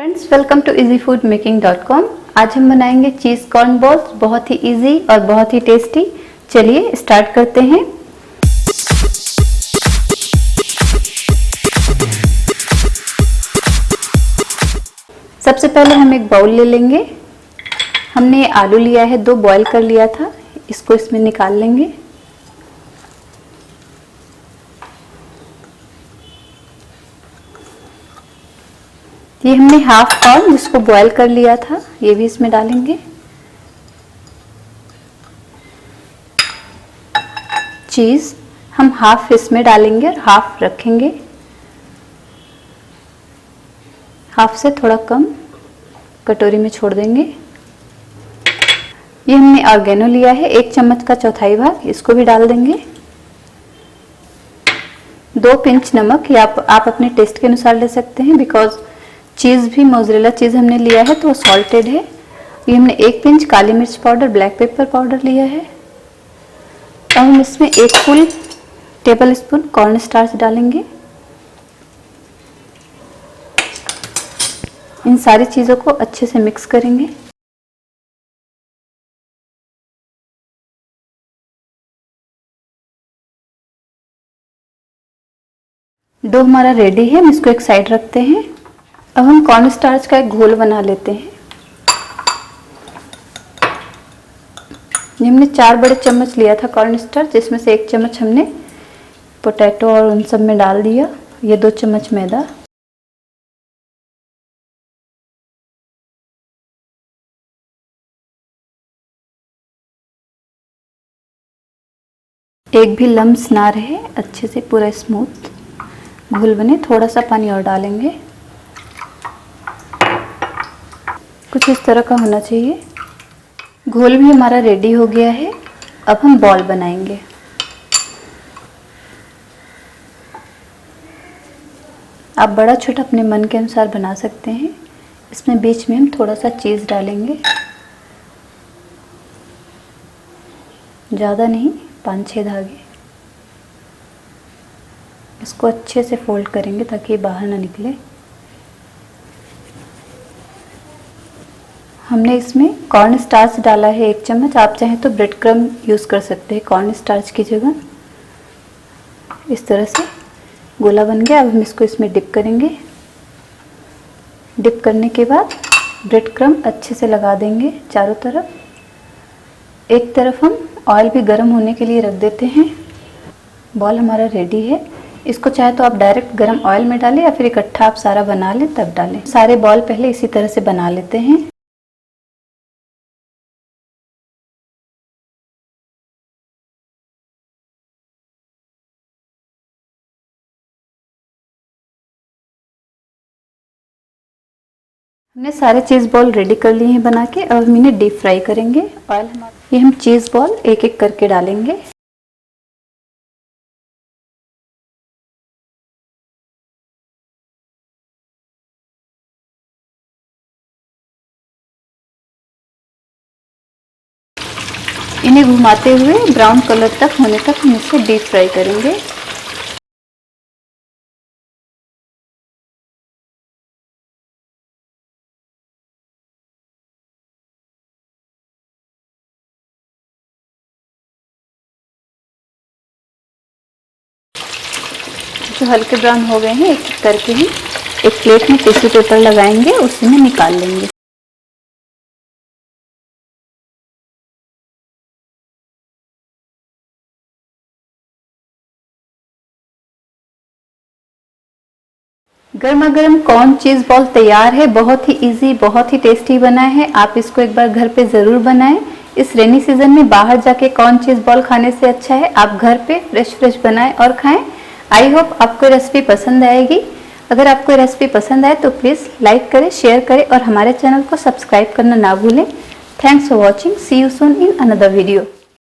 Friends, welcome to easyfoodmaking.com। आज हम बनाएंगे चीज़ कॉर्न बॉल्स। बहुत ही इजी और बहुत ही टेस्टी। चलिए स्टार्ट करते हैं। सबसे पहले हम एक बाउल ले लेंगे। हमने आलू लिया है, 2 बॉईल कर लिया था, इसको इसमें निकाल लेंगे। ये हमने हाफ कॉर्न जिसको बॉईल कर लिया था, ये भी इसमें डालेंगे। चीज़ हम हाफ इसमें डालेंगे और हाफ रखेंगे। हाफ से थोड़ा कम कटोरी में छोड़ देंगे। ये हमने ऑर्गेनो लिया है, 1 चम्मच का चौथाई भाग, इसको भी डाल देंगे। 2 पिंच नमक, या आप अपने टेस्ट के अनुसार ले सकते हैं, बिकॉज चीज़ भी मोज़रेला चीज़ हमने लिया है तो वो सॉल्टेड है। ये हमने 1 पिंच काली मिर्च पाउडर, ब्लैक पेपर पाउडर लिया है। अब हम इसमें 1 full table spoon corn starch डालेंगे। इन सारी चीज़ों को अच्छे से मिक्स करेंगे। डो हमारा रेडी है, हम इसको एक साइड रखते हैं। अब हम कॉर्न स्टार्च का एक घोल बना लेते हैं। ये हमने 4 बड़े चम्मच लिया था कॉर्न स्टार्च, जिसमें से 1 चम्मच हमने पोटैटो और उन सब में डाल दिया। ये 2 चम्मच मैदा, एक भी लम्स ना रहे, अच्छे से पूरा स्मूथ घोल बने। थोड़ा सा पानी और डालेंगे, कुछ इस तरह का होना चाहिए। घोल भी हमारा रेडी हो गया है। अब हम बॉल बनाएंगे। आप बड़ा छोटा अपने मन के अनुसार बना सकते हैं। इसमें बीच में हम थोड़ा सा चीज़ डालेंगे, ज़्यादा नहीं, 5-6 धागे। इसको अच्छे से फोल्ड करेंगे ताकि ये बाहर ना निकले। हमने इसमें कॉर्न स्टार्च डाला है 1 चम्मच। आप चाहें तो ब्रेड क्रम यूज़ कर सकते हैं कॉर्न स्टार्च की जगह। इस तरह से गोला बन गया। अब हम इसको इसमें डिप करेंगे। डिप करने के बाद ब्रेड क्रम अच्छे से लगा देंगे चारों तरफ। एक तरफ हम ऑयल भी गर्म होने के लिए रख देते हैं। बॉल हमारा रेडी है। इसको चाहे तो आप डायरेक्ट गर्म ऑयल में डालें या फिर इकट्ठा आप सारा बना लें तब डालें। सारे बॉल पहले इसी तरह से बना लेते हैं। हमने सारे चीज़ बॉल रेडी कर लिए हैं बना के। अब हम इन्हें डीप फ्राई करेंगे। ऑयल ये हम चीज़ बॉल एक एक करके डालेंगे। इन्हें घुमाते हुए ब्राउन कलर तक होने तक हम इसे डीप फ्राई करेंगे। जो हल्के ब्राउन हो गए हैं, एक एक करके ही एक प्लेट में टिश्यू पेपर लगाएंगे, उसी में निकाल लेंगे। गर्मा गर्म कॉर्न चीज़ बॉल तैयार है। बहुत ही इजी, बहुत ही टेस्टी बना है। आप इसको एक बार घर पे ज़रूर बनाएं। इस रेनी सीजन में बाहर जाके कॉर्न चीज़ बॉल खाने से अच्छा है आप घर पे फ्रेश बनाएं और खाएं। आई होप आपको रेसिपी पसंद आएगी। अगर आपको रेसिपी पसंद आए तो प्लीज़ लाइक करें, शेयर करें और हमारे चैनल को सब्सक्राइब करना ना भूलें। Thanks for watching. See you soon in another video.